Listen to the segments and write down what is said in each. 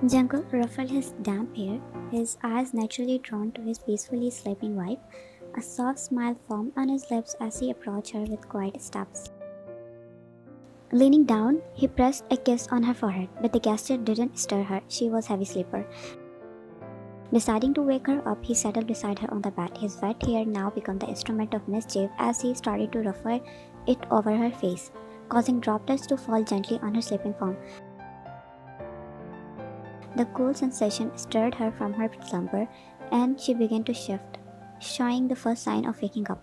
Jungkook ruffled his damp hair, his eyes naturally drawn to his peacefully sleeping wife. A soft smile formed on his lips as he approached her with quiet steps. Leaning down, he pressed a kiss on her forehead, but the gesture didn't stir her. She was a heavy sleeper. Deciding to wake her up, he settled beside her on the bed. His wet hair now became the instrument of mischief as he started to ruffle it over her face, causing droplets to fall gently on her sleeping form. The cool sensation stirred her from her slumber, and she began to shift, showing the first sign of waking up.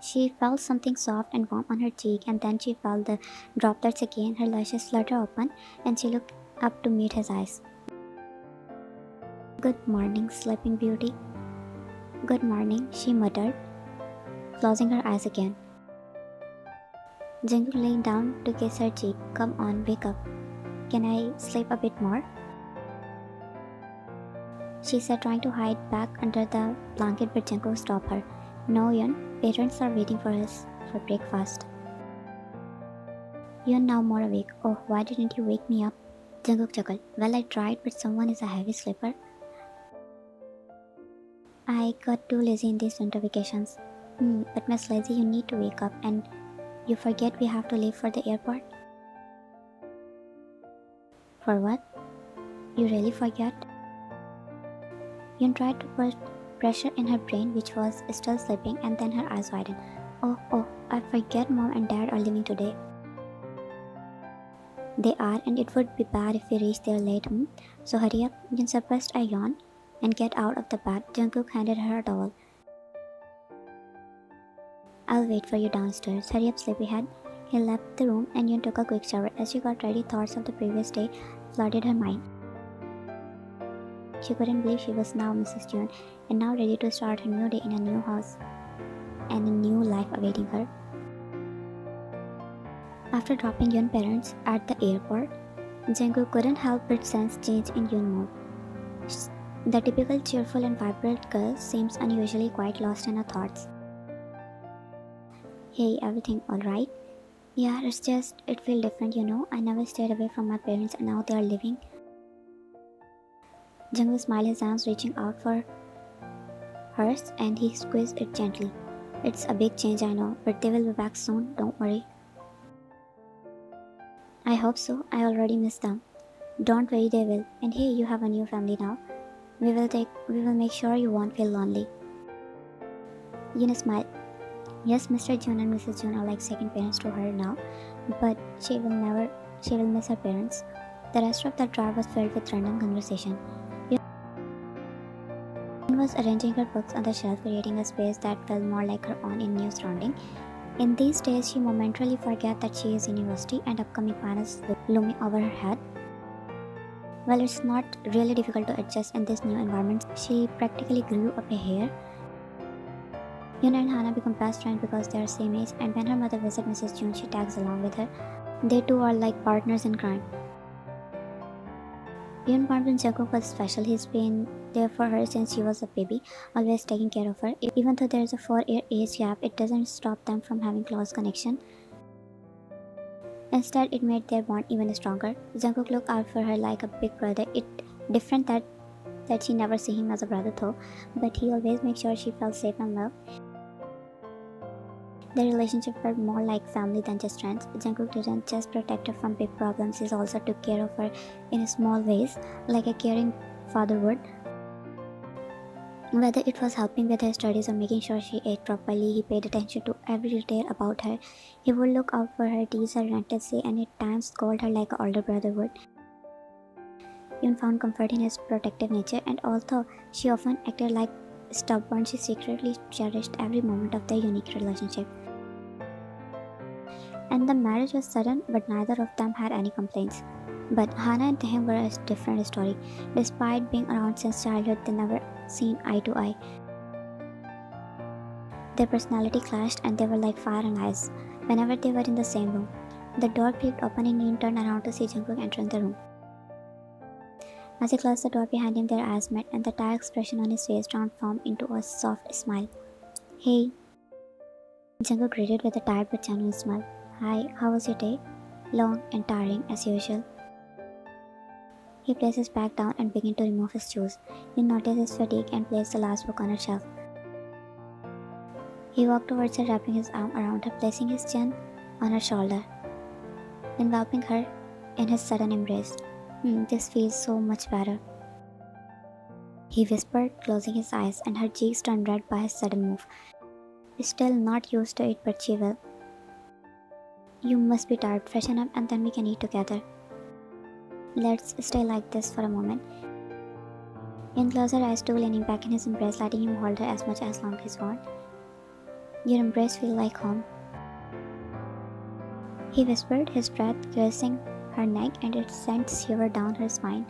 She felt something soft and warm on her cheek, and then she felt the droplets again. Her lashes fluttered open, and she looked up to meet his eyes. "Good morning, sleeping beauty." "Good morning," she muttered, closing her eyes again. Jungkook leaned down to kiss her cheek. "Come on, wake up. Can I sleep a bit more?" she said, trying to hide back under the blanket, but Jungkook stopped her. "No, Yun, parents are waiting for us for breakfast." "You're now more awake. Oh, why didn't you wake me up?" Jungkook chuckled. "Well, I tried, but someone is a heavy sleeper. I got too lazy in these winter vacations." But Miss Lazy, you need to wake up, and you forget we have to leave for the airport." "For what? You really forget?" Yun tried to put pressure in her brain, which was still sleeping, and then her eyes widened. Oh, I forget Mom and Dad are leaving today." "They are, and it would be bad if we reach there late, So hurry up." Yun suppressed a yawn and get out of the bed. Jungkook handed her a towel. "I'll wait for you downstairs. Hurry up, sleepyhead." He left the room, and Yun took a quick shower. As she got ready, thoughts of the previous day flooded her mind. She couldn't believe she was now Mrs. June, and now ready to start her new day in a new house and a new life awaiting her. After dropping Yun's parents at the airport, Jungkook couldn't help but sense change in Yun's mood. The typical cheerful and vibrant girl seems unusually quite lost in her thoughts. "Hey, everything alright?" "Yeah, it's just, it feels different, I never stayed away from my parents and now they are leaving." Jungkook smiled, his arms reaching out for hers, and he squeezed it gently. "It's a big change, I know, but they will be back soon, don't worry." "I hope so. I already miss them." "Don't worry, they will. And hey, you have a new family now. We will make sure you won't feel lonely." Yuna smiled. Yes, Mr. June and Mrs. June are like second parents to her now, but she will miss her parents. The rest of the drive was filled with random conversation. Yun was arranging her books on the shelf, creating a space that felt more like her own in new surrounding. In these days, she momentarily forget that she is in university and upcoming finals looming over her head. Well, it's not really difficult to adjust in this new environment. She practically grew up a hair. Yun and Hana become best friends because they are same age, and when her mother visits Mrs. June, she tags along with her. They two are like partners in crime. Yun bond with Jungkook was special. He's been there for her since she was a baby, always taking care of her. Even though there is a 4-year age gap, it doesn't stop them from having close connection. Instead, it made their bond even stronger. Jungkook looked out for her like a big brother. It's different that she never see him as a brother though, but he always makes sure she felt safe and loved. Their relationship felt more like family than just friends. Jungkook didn't just protect her from big problems, he also took care of her in small ways, like a caring father would. Whether it was helping with her studies or making sure she ate properly, he paid attention to every detail about her. He would look out for her, tease her relentlessly, and at times scold her like an older brother would. Yun found comfort in his protective nature, and although she often acted like stubborn, she secretly cherished every moment of their unique relationship. And the marriage was sudden, but neither of them had any complaints. But Hana and Taehyung were a different story. Despite being around since childhood, they never seen eye to eye. Their personality clashed, and they were like fire and ice whenever they were in the same room. The door creaked open, and Yoon turned around to see Jungkook entering the room. As he closed the door behind him, their eyes met, and the tired expression on his face transformed into a soft smile. "Hey." Jungkook greeted with a tired but genuine smile. "Hi, how was your day?" "Long and tiring as usual." He placed his bag down and began to remove his shoes. He noticed his fatigue and placed the last book on a shelf. He walked towards her, wrapping his arm around her, placing his chin on her shoulder, enveloping her in his sudden embrace. This feels so much better, he whispered, closing his eyes, and her cheeks turned red by his sudden move. Still not used to it, but she will. You must be tired. Freshen up and then we can eat together. Let's stay like this for a moment. Yin closed her eyes too, leaning back in his embrace, letting him hold her as much as long as he wants. Your embrace feels like home, he whispered, his breath caressing her neck, and it sent shiver down her spine.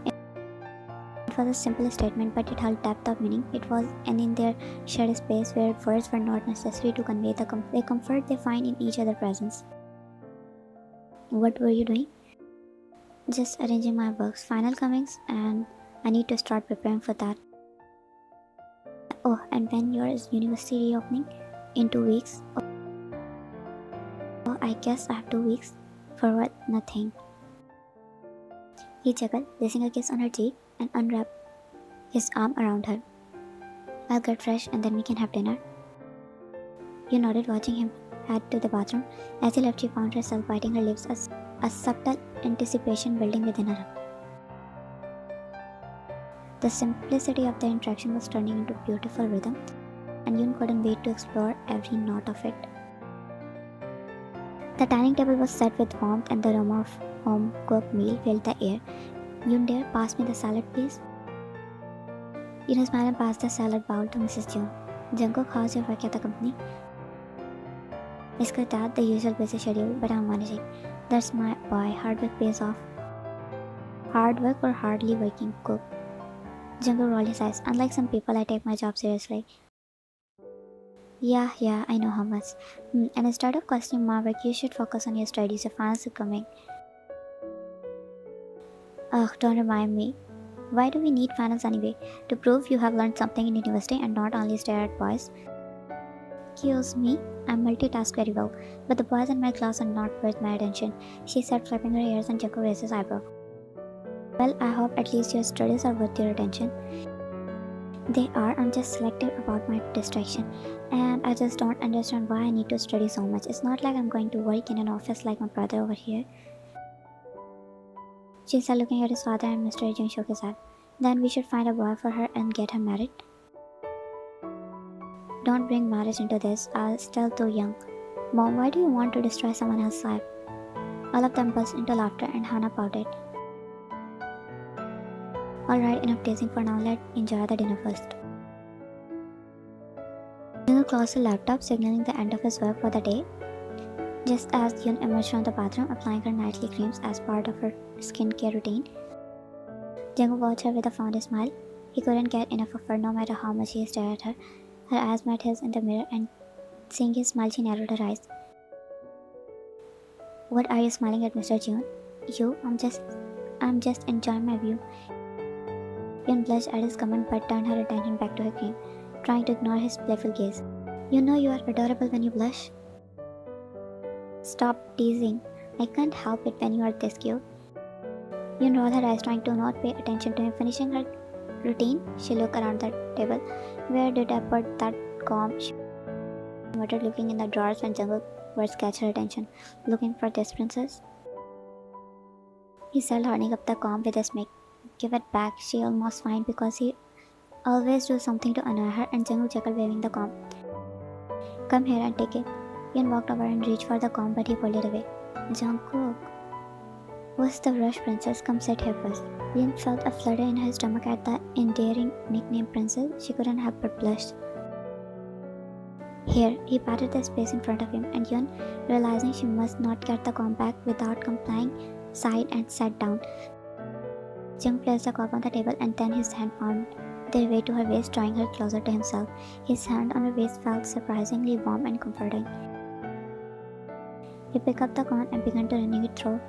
It was a simple statement, but it held depth of meaning. It was in their shared space where words were not necessary to convey the comfort they find in each other's presence. What were you doing? Just arranging my books. Final comings, and I need to start preparing for that. Oh, and when your university reopening? In 2 weeks? Oh, I guess I have 2 weeks. For what? Nothing. He chuckled, placing a kiss on her cheek and unwrapped his arm around her. I'll get fresh and then we can have dinner. You nodded, watching him head to the bathroom. As he left, she found herself biting her lips as a subtle anticipation building within her. The simplicity of the interaction was turning into beautiful rhythm, and Yoon couldn't wait to explore every note of it. The dining table was set with warmth, and the aroma of home-cooked meal filled the air. Yoon, dear, pass me the salad, please. Yoon smiled and passed the salad bowl to Mrs. Jung. Jungkook, how's your work at the company? It's good, Dad, the usual busy schedule, but I'm managing. That's my boy, hard work pays off. Hard work or hardly working cook? Jungkook rolled his eyes. Unlike some people, I take my job seriously. Yeah, I know how much. And instead of questioning my work, you should focus on your studies. Your finals are coming. Ugh, don't remind me. Why do we need finals anyway? To prove you have learned something in university and not only stare at boys. Excuse me, I multitask very well, but the boys in my class are not worth my attention, she said, flapping her ears, and Jungkook raised his eyebrow. Well, I hope at least your studies are worth your attention. They are. I'm just selective about my distraction, and I just don't understand why I need to study so much. It's not like I'm going to work in an office like my brother over here. She said, looking at his father, and Mr. Jung shook his head. Then we should find a boy for her and get her married. Don't bring marriage into this. I'm still too young. Mom, why do you want to destroy someone else's life? All of them burst into laughter, and Hannah pouted. Alright, enough teasing for now. Let's enjoy the dinner first. Jungkook closed the laptop, signaling the end of his work for the day. Just as Yoon emerged from the bathroom, applying her nightly creams as part of her skincare routine, Jungkook watched her with a fond smile. He couldn't get enough of her, no matter how much he stared at her. Her eyes met his in the mirror, and seeing his smile, she narrowed her eyes. What are you smiling at, Mr. Jun? You? I'm just enjoying my view. Yoon blushed at his comment but turned her attention back to her cream, trying to ignore his playful gaze. You know you are adorable when you blush. Stop teasing. I can't help it when you are this cute. Yoon rolled her eyes, trying to not pay attention to him. Finishing her routine, she looked around the table. Where did I put that comb? She muttered, looking in the drawers when Jungkook's words catch her attention. Looking for this, princess? He said, holding up the comb with a smirk. Give it back. She almost whined because he always do something to annoy her, and Jungkook chuckled, waving the comb. Come here and take it. Yoon walked over and reached for the comb, but he pulled it away. Jungkook. What's the rush, princess? Come sit here first. Yoon felt a flutter in her stomach at the endearing nickname princess. She couldn't help but blush. Here, he patted the space in front of him, and Yoon, realizing she must not get the comb back without complying, sighed and sat down. Jung placed the cup on the table, and then his hand found their way to her waist, drawing her closer to himself. His hand on her waist felt surprisingly warm and comforting. He picked up the comb and began to running it through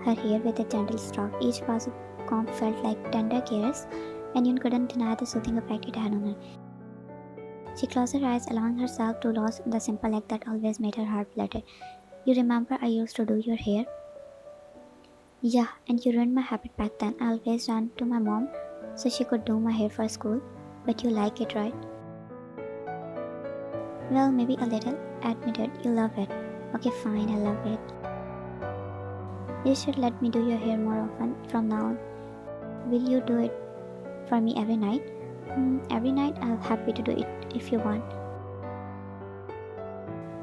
her hair with a gentle stroke. Each pass of comb felt like tender cares, and Yoon couldn't deny the soothing effect it had on her. She closed her eyes, allowing herself to lose in the simple act that always made her heart flutter. You remember I used to do your hair? Yeah, and you ruined my habit back then. I always ran to my mom so she could do my hair for school. But you like it, right? Well, maybe a little. Admit it, you love it. Okay, fine, I love it. You should let me do your hair more often from now on. Will you do it for me every night? Every night, I'll happy to do it if you want.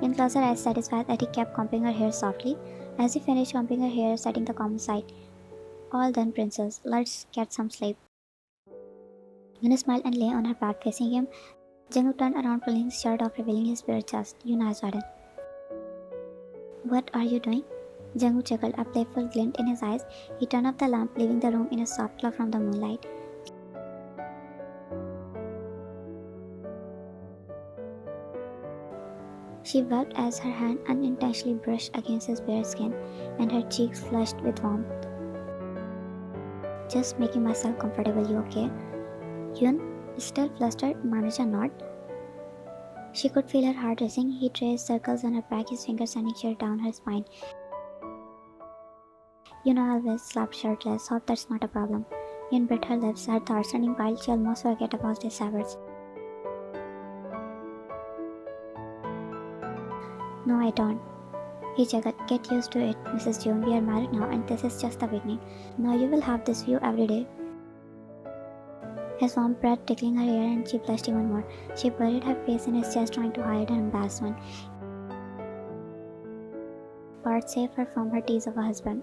In closer eyes satisfied that he kept combing her hair softly. As he finished combing her hair, setting the comb aside. All done, princess. Let's get some sleep. Yuna smiled and lay on her back facing him. Jungkook turned around, pulling his shirt off, revealing his bare chest. Yuna started. What are you doing? Jungkook chuckled, a playful glint in his eyes. He turned off the lamp, leaving the room in a soft glow from the moonlight. She wept as her hand unintentionally brushed against his bare skin, and her cheeks flushed with warmth. Just making myself comfortable, you okay? Yun, still flustered, managed a nod. She could feel her heart racing. He traced circles on her back, his fingers sending shiver down her spine. You know I always slept shirtless. Hope that's not a problem. Yun bit her lips, her thoughts running wild. She almost forget about their savage. No, I don't. He chuckled. Get used to it, Mrs. June. We are married now, and this is just the beginning. Now you will have this view every day. His warm breath tickling her hair, and she blushed even more. She buried her face in his chest, trying to hide her embarrassment. Part saved her from her tease of a husband.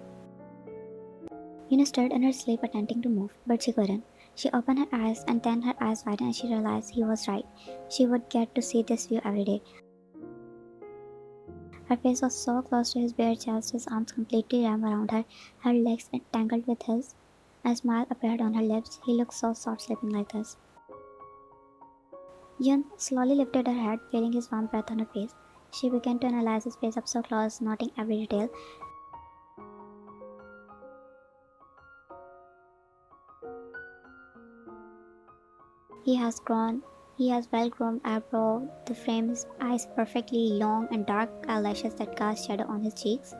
Yuna stirred in her sleep, attempting to move, but she couldn't. She opened her eyes, and then her eyes widened, and she realized he was right. She would get to see this view every day. Her face was so close to his bare chest, his arms completely wrapped around her, her legs entangled with his. A smile appeared on her lips. He looked so soft sleeping like this. Yun slowly lifted her head, feeling his warm breath on her face. She began to analyze his face up so close, noting every detail. He has well-groomed eyebrow, the frame his eyes perfectly long and dark eyelashes that cast shadow on his cheeks.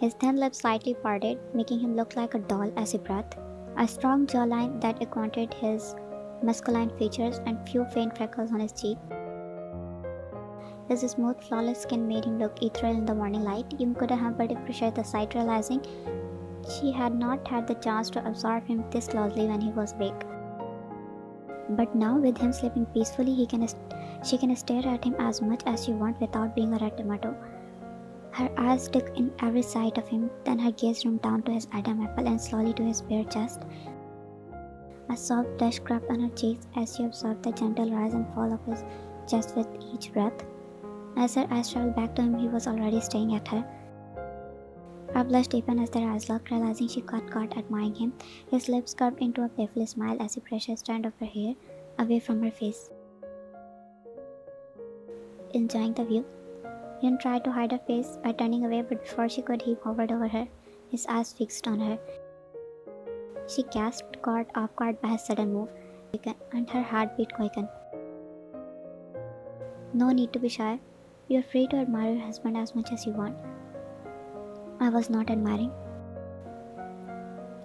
His thin lips slightly parted, making him look like a doll as he breathed. A strong jawline that accentuated his masculine features and few faint freckles on his cheek. His smooth, flawless skin made him look ethereal in the morning light. Yum couldn't help but appreciate the sight, realizing she had not had the chance to observe him this closely when he was awake. But now, with him sleeping peacefully, she can stare at him as much as she wants without being a red tomato. Her eyes took in every sight of him, then her gaze zoomed down to his Adam apple and slowly to his bare chest. A soft blush crept on her cheeks as she observed the gentle rise and fall of his chest with each breath. As her eyes traveled back to him, he was already staring at her. Her blush deepened as their eyes locked, realizing she got caught admiring him. His lips curved into a playful smile as he brushed a strand of her hair away from her face. Enjoying the view, Yun tried to hide her face by turning away, but before she could, he hovered over her, his eyes fixed on her. She gasped, caught off guard by his sudden move, and her heartbeat quickened. No need to be shy. You are free to admire your husband as much as you want. I was not admiring.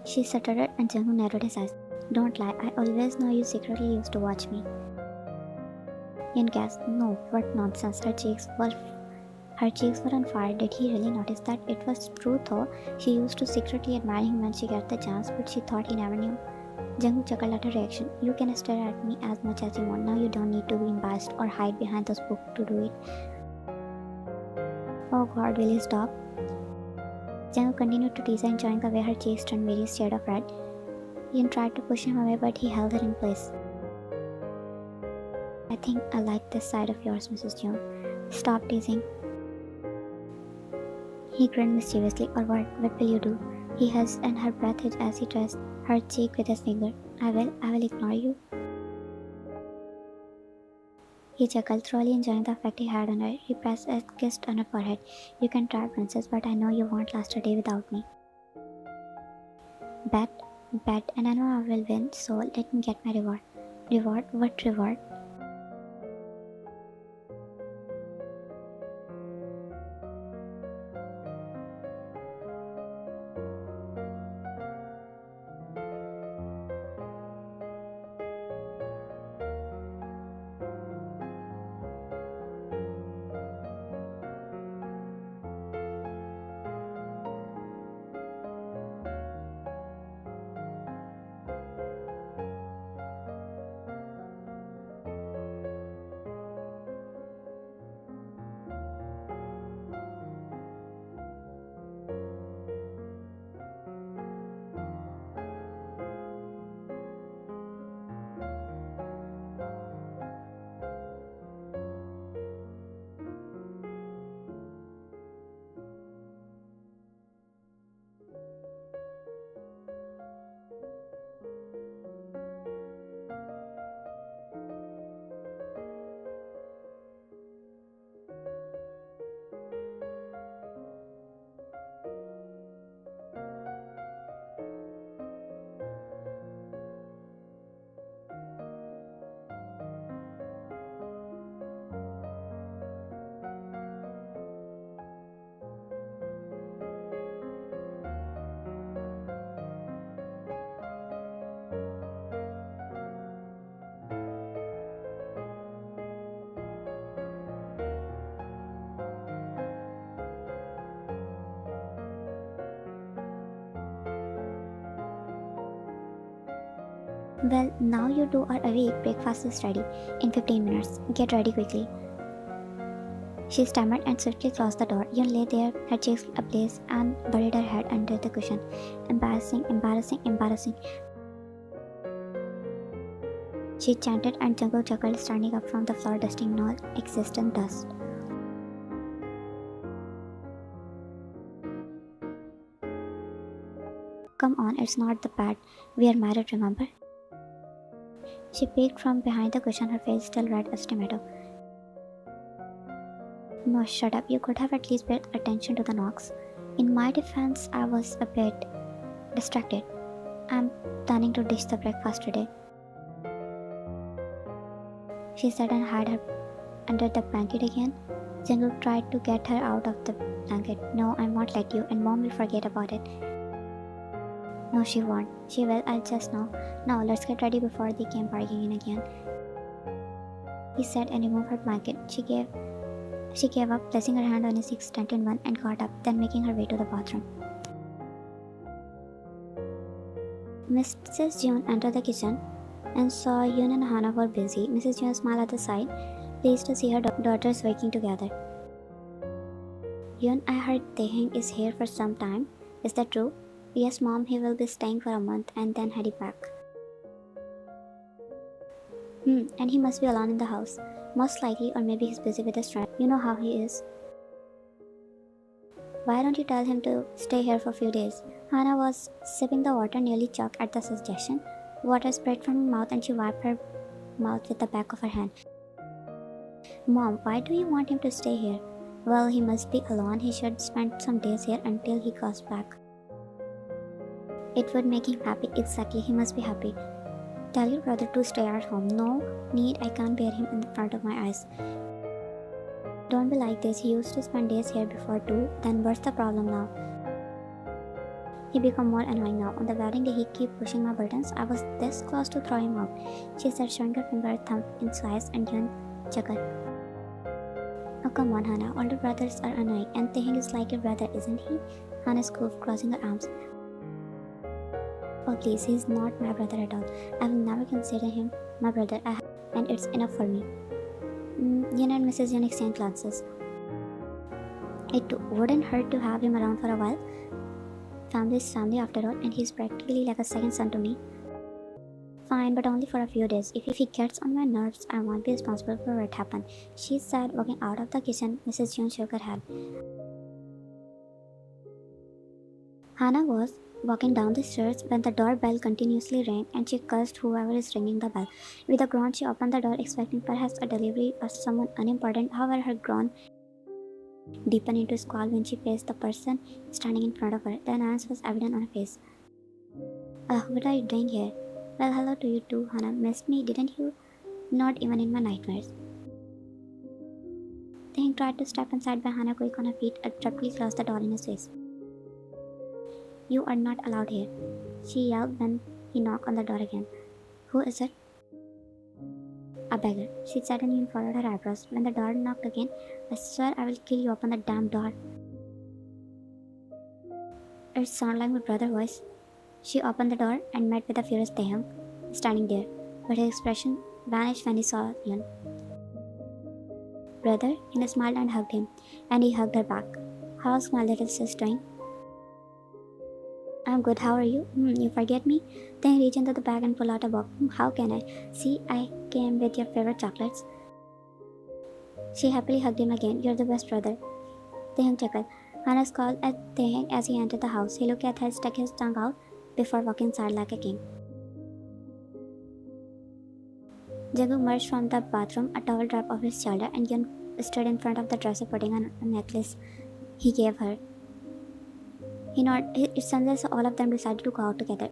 She stuttered, and Jungkook narrowed his eyes. Don't lie, I always know you secretly used to watch me. Yun gasped. No, what nonsense. Her cheeks were on fire. Did he really notice that? It was true though. She used to secretly admire him when she got the chance, but she thought he never knew. Jungkook chuckled at her reaction. You can stare at me as much as you want. Now you don't need to be embarrassed or hide behind those books to do it. Oh God, will you stop? Jungkook continued to tease her, enjoying the way her cheeks turned various shades of red. Yun tried to push him away, but he held her in place. I think I like this side of yours, Mrs. June. Stop teasing. He grinned mischievously. Or what? What will you do? He hissed, and her breath hit as he pressed her cheek with his finger. I will ignore you. He chuckled, thoroughly enjoying the effect he had on her. He pressed a kiss on her forehead. You can try, princess, but I know you won't last a day without me. Bet, and I know I will win, so let me get my reward. Reward? What reward? Well, now you two are awake. Breakfast is ready. In 15 minutes. Get ready quickly. She stammered and swiftly closed the door. Yun lay there, her cheeks ablaze, and buried her head under the cushion. Embarrassing, embarrassing, embarrassing. She chanted, and Jungkook chuckled, standing up from the floor, dusting non-existent dust. Come on, it's not that bad. We are married, remember? She peeked from behind the cushion, her face still red as tomato. No, shut up. You could have at least paid attention to the knocks. In my defense, I was a bit distracted. I'm planning to dish the breakfast today, she said and hid her under the blanket again. Jungkook tried to get her out of the blanket. No, I won't let you, and Mom will forget about it. No, she won't. She will. I'll just know. Now, let's get ready before they came barging in again, he said and removed her blanket. She gave up, placing her hand on his extended one, and got up, then making her way to the bathroom. Mrs. June entered the kitchen and saw Yun and Hana were busy. Mrs. June smiled at the sight, pleased to see her daughters working together. Yun, I heard Taehang is here for some time. Is that true? Yes, Mom, he will be staying for a month and then heading back. And he must be alone in the house. Most likely, or maybe he's busy with his friend. You know how he is. Why don't you tell him to stay here for a few days? Hana was sipping the water, nearly choked at the suggestion. Water sprayed from her mouth and she wiped her mouth with the back of her hand. Mom, why do you want him to stay here? Well, he must be alone. He should spend some days here until he goes back. It would make him happy. Exactly, he must be happy. Tell your brother to stay at home. No need, I can't bear him in front of my eyes. Don't be like this. He used to spend days here before too. Then what's the problem now? He became more annoying now. On the wedding day, he kept pushing my buttons. I was this close to throwing him out, she said, showing her finger thumb in size, and Yun chuckled. Oh, come on, Hana. Older brothers are annoying, and Taehang is like your brother, isn't he? Hana scoffed, crossing her arms. Oh please, he's not my brother at all. I will never consider him my brother, and it's enough for me. Yun and Mrs. Yun exchanged glances. It wouldn't hurt to have him around for a while. Family is family after all, and he's practically like a second son to me. Fine, but only for a few days. If he gets on my nerves, I won't be responsible for what happened, she said, walking out of the kitchen. Mrs. Yun shook her head. Hana was walking down the stairs when the doorbell continuously rang, and she cursed whoever is ringing the bell. With a groan, she opened the door, expecting perhaps a delivery or someone unimportant. However, her groan deepened into a squall when she faced the person standing in front of her. The annoyance was evident on her face. What are you doing here? Well, hello to you too, Hana. Missed me, didn't you? Not even in my nightmares. Taehang tried to step inside, but Hana, quick on her feet, abruptly closed the door in his face. You are not allowed here, she yelled when he knocked on the door again. Who is it? A beggar, she said, and Yun followed her eyebrows. When the door knocked again, I swear I will kill you. Open the damn door. It sounded like my brother's voice. She opened the door and met with a furious Taehang standing there, but his expression vanished when he saw Yun. Brother, Yun smiled and hugged him, and he hugged her back. How's my little sis doing? I'm good, how are you? You forget me? Then reach into the bag and pull out a box. How can I? See, I came with your favorite chocolates. She happily hugged him again. You're the best brother. Taehang chuckled. Hana called at Taehang as he entered the house. He looked at her, stuck his tongue out before walking inside like a king. Jungkook emerged from the bathroom, a towel wrapped over his shoulder, and Yun stood in front of the dresser putting on a necklace he gave her. He nodded his sons, so all of them decided to go out together.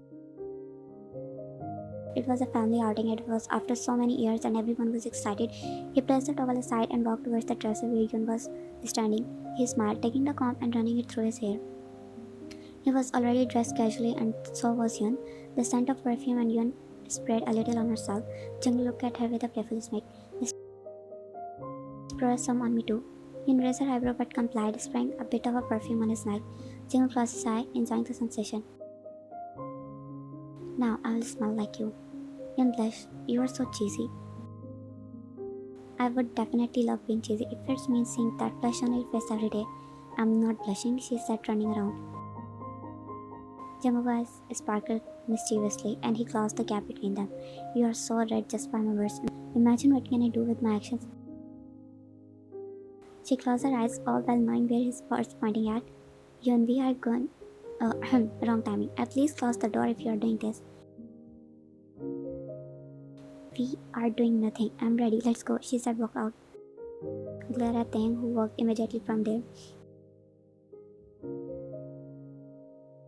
It was a family outing. It was after so many years and everyone was excited. He placed the towel aside and walked towards the dresser where Yun was standing. He smiled, taking the comb and running it through his hair. He was already dressed casually, and so was Yun. The scent of perfume and Yun sprayed a little on herself. Jungkook looked at her with a playful smile. Spray some on me too. Yun raised her eyebrow but complied, spraying a bit of a perfume on his neck. Jungkook closed his eye, enjoying the sensation. Now I will smell like you. Yun blushed. You are so cheesy. I would definitely love being cheesy if it means seeing that blush on your face every day. I'm not blushing, she said, turning around. Jungkook's eyes sparkled mischievously, and he closed the gap between them. You are so red just by my words. Imagine what can I do with my actions. She closed her eyes, all while knowing where his was pointing at. Yun, we are going. Wrong timing. At least close the door if you are doing this. We are doing nothing. I'm ready. Let's go, she said, walk out. Glare at Taeyang, who walked immediately from there.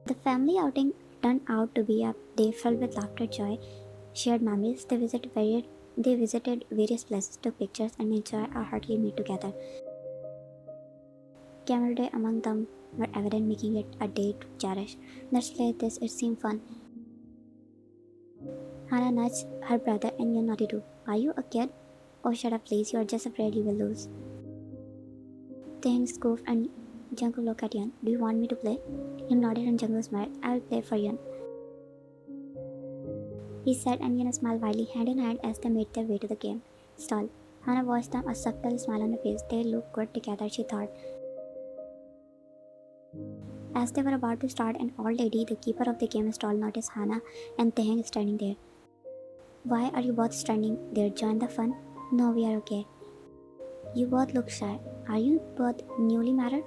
The family outing turned out to be a day filled with laughter, joy, shared memories. They visited various places, took pictures, and enjoyed a hearty meal together. Camaraderie among them were evident, making it a day to cherish. Let's play this, it seemed fun. Hannah nudged her brother, and you're naughty too. Are you a kid? Oh, shut up, please. You're just afraid you will lose. Taeyang scoffed, and Jungkook looked at Yun. Do you want me to play? Yun nodded, and Jungkook smiled. I will play for Yun, he said, and Yun smiled widely, hand in hand, as they made their way to the game stall. Hannah watched them, a subtle smile on her face. They looked good together, she thought. As they were about to start, an old lady, the keeper of the game stall, noticed Hannah and Taeyang standing there. Why are you both standing there? Join the fun? No, we are okay. You both look shy. Are you both newly married?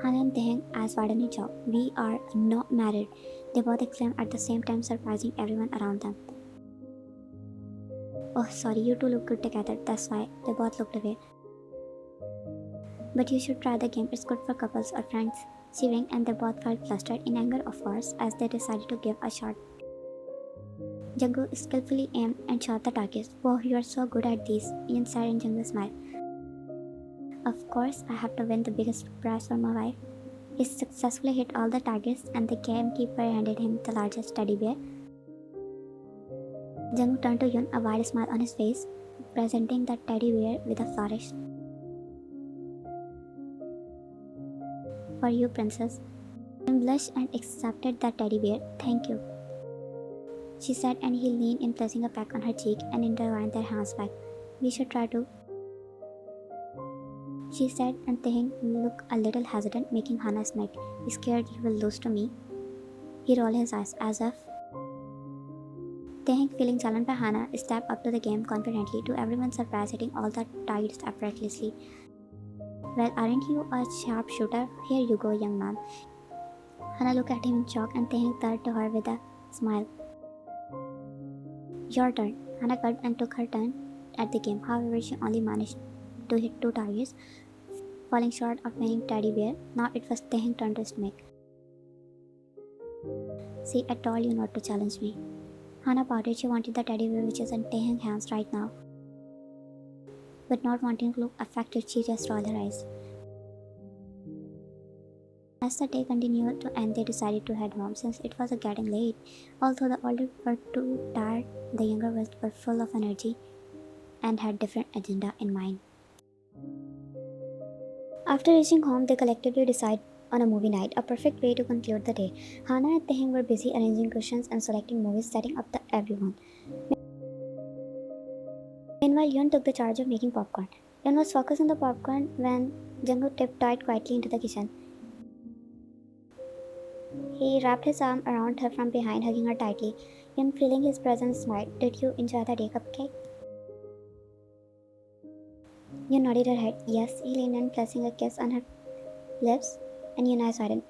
Hannah and Taeyang eyes widened in shock. We are not married, they both exclaimed at the same time, surprising everyone around them. Oh, sorry, you two look good together. That's why. They both looked away. But you should try the game. It's good for couples or friends. She winked, and they both felt flustered, in anger of course, as they decided to give a shot. Jungkook skillfully aimed and shot the targets. Wow, you are so good at these, Ian said, and Jungkook smiled. Of course, I have to win the biggest prize for my wife. He successfully hit all the targets, and the gamekeeper handed him the largest teddy bear. Jungkook turned to Yun, a wide smile on his face, presenting the teddy bear with a flourish. For you, princess. Yun blushed and accepted the teddy bear. Thank you, she said, and he leaned in, placing a peck on her cheek, and intertwined their hands back. We should try to, she said, and Taeyang looked a little hesitant, making Hannah smirk. You scared you will lose to me? He rolled his eyes, as if. Taeyang, feeling challenged by Hannah, stepped up to the game confidently, to everyone's surprise, hitting all the targets effortlessly. Well, aren't you a sharpshooter? Here you go, young man. Hannah looked at him in shock, and Taeyang turned to her with a smile. Your turn. Hannah cut and took her turn at the game. However, she only managed to hit 2 targets, falling short of winning teddy bear. Now it was Taeyang's turn to make. See, I told you not to challenge me. Hannah pouted. She wanted the teddy bear, which is in Taeyang's hands right now. But not wanting to look affected, she just rolled her eyes. As the day continued to end, they decided to head home since it was getting late. Although the older were too tired, the younger ones were full of energy and had different agenda in mind. After reaching home, they collectively decided on a movie night, a perfect way to conclude the day. Hannah and Taeyang were busy arranging cushions and selecting movies, setting up everyone. Meanwhile, Yun took the charge of making popcorn. Yun was focused on the popcorn when Jungkook tiptoed quietly into the kitchen. He wrapped his arm around her from behind, hugging her tightly. Yun, feeling his presence, smiled. Did you enjoy the day, cupcake? Yun nodded her head. Yes, he leaned in, placing a kiss on her lips, and Yun eyes widened.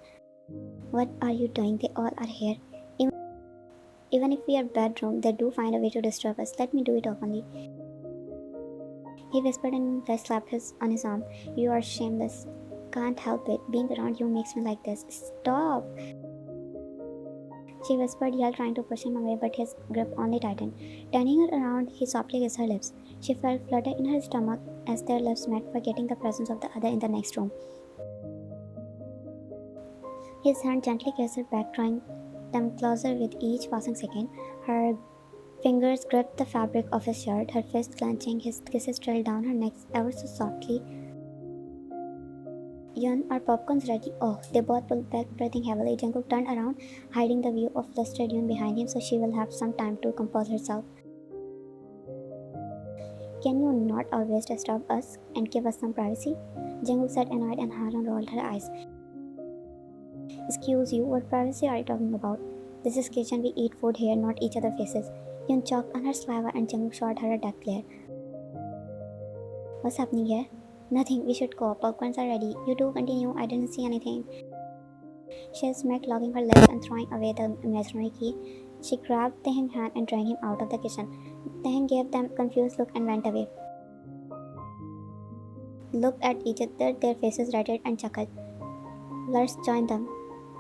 What are you doing? They all are here. Even if we are bedroom, they do find a way to disturb us. Let me do it openly. He whispered, and Flesh slapped on his arm. You are shameless. Can't help it. Being around you makes me like this. Stop! She whispered, yelled, trying to push him away, but his grip only tightened. Turning her around, he softly kissed her lips. She felt flutter in her stomach as their lips met, forgetting the presence of the other in the next room. His hand gently kissed her back, drawing them closer with each passing second. Her fingers gripped the fabric of his shirt, her fist clenching. His kisses trailed down her neck ever so softly, Yun, our popcorn's ready. Oh, they both pulled back, breathing heavily. Jungkook turned around, hiding the view of flustered Yun behind him so she will have some time to compose herself. Can you not always disturb us and give us some privacy? Jungkook said, annoyed, and Haran rolled her eyes. Excuse you, what privacy are you talking about? This is kitchen, we eat food here, not each other's faces. Yun choked on her saliva and Jungkook shot her a death glare. What's happening here? Nothing, we should go. Popcorns are ready. You two continue, I didn't see anything. She smacked, locking her lips and throwing away the imaginary key. She grabbed Teheng's hand and dragged him out of the kitchen. Teheng gave them a confused look and went away. Looked at each other, their faces reddened and chuckled. Let's join them.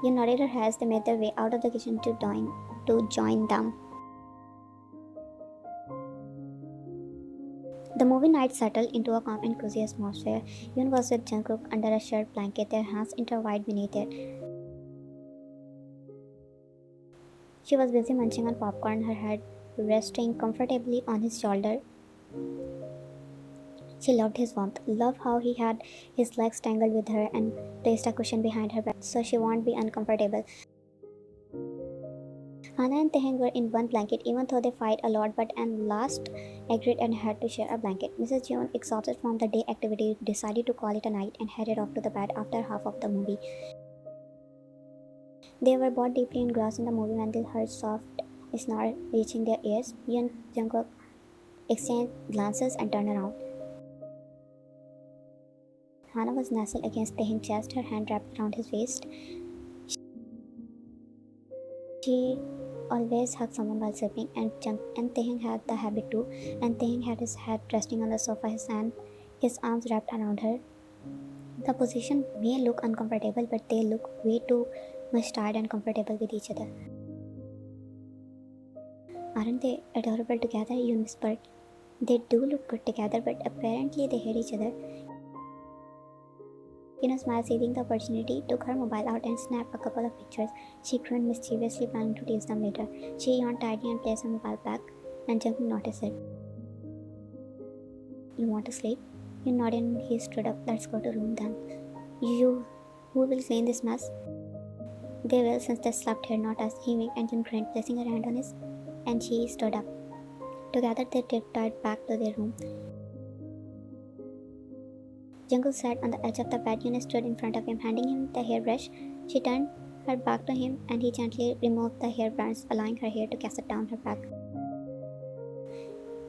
You nodded her head as they made their way out of the kitchen to join them. The movie night settled into a calm and cozy atmosphere. Yun was with Jungkook under a shared blanket, their hands intertwined beneath it. She was busy munching on popcorn, her head resting comfortably on his shoulder. She loved his warmth, loved how he had his legs tangled with her and placed a cushion behind her back so she won't be uncomfortable. Hana and Teheng were in one blanket even though they fight a lot, but at last agreed and had to share a blanket. Mrs. Yoon, exhausted from the day activity, decided to call it a night and headed off to the bed after half of the movie. They were both deeply engrossed in the movie when they heard soft snore reaching their ears. Yoon and Jungkook exchanged glances and turned around. Hana was nestled against Teheng's chest, her hand wrapped around his waist. She always hugged someone while sleeping, and Teheng had the habit too. And Teheng had his head resting on the sofa, his arms wrapped around her. The position may look uncomfortable, but they look way too much tired and comfortable with each other. Aren't they adorable together? Yoon whispered. They do look good together, but apparently they hate each other. Yuna smiled, seizing the opportunity, took her mobile out and snapped a couple of pictures. She grinned mischievously, planning to tease them later. She yawned tightly and placed her mobile back, and Jungkook noticed it. You want to sleep? You nodded and he stood up. Let's go to room then. Who will clean this mess? They will, since they slept here, not us. He winked and Jun grinned, placing her hand on his, and she stood up. Together they tiptoed back to their room. Jungkook sat on the edge of the bed. Yuna stood in front of him, handing him the hairbrush. She turned her back to him and he gently removed the hairbrush, allowing her hair to cascade down her back.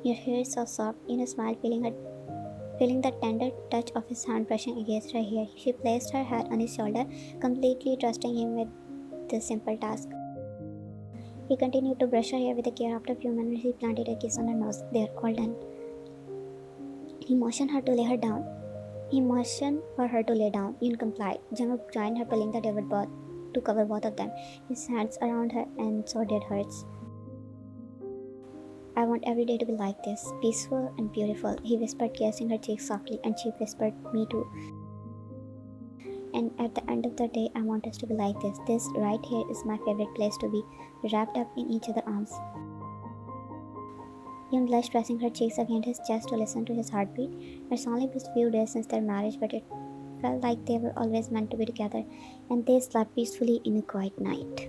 Your hair is so soft. Yuna smiled, feeling the tender touch of his hand brushing against her hair. She placed her head on his shoulder, completely trusting him with this simple task. He continued to brush her hair with care. After a few minutes, he planted a kiss on her nose. They are all done. He motioned for her to lay down. Yun complied. Jungkook joined her, pulling the table to cover both of them, his hands around her, and so did hers. I want every day to be like this, peaceful and beautiful, he whispered, kissing her cheek softly, and she whispered, me too. And at the end of the day, I want us to be like this. This right here is my favorite place to be, wrapped up in each other's arms. Yun blushed, pressing her cheeks against his chest to listen to his heartbeat. It's only been a few days since their marriage, but it felt like they were always meant to be together, and they slept peacefully in a quiet night.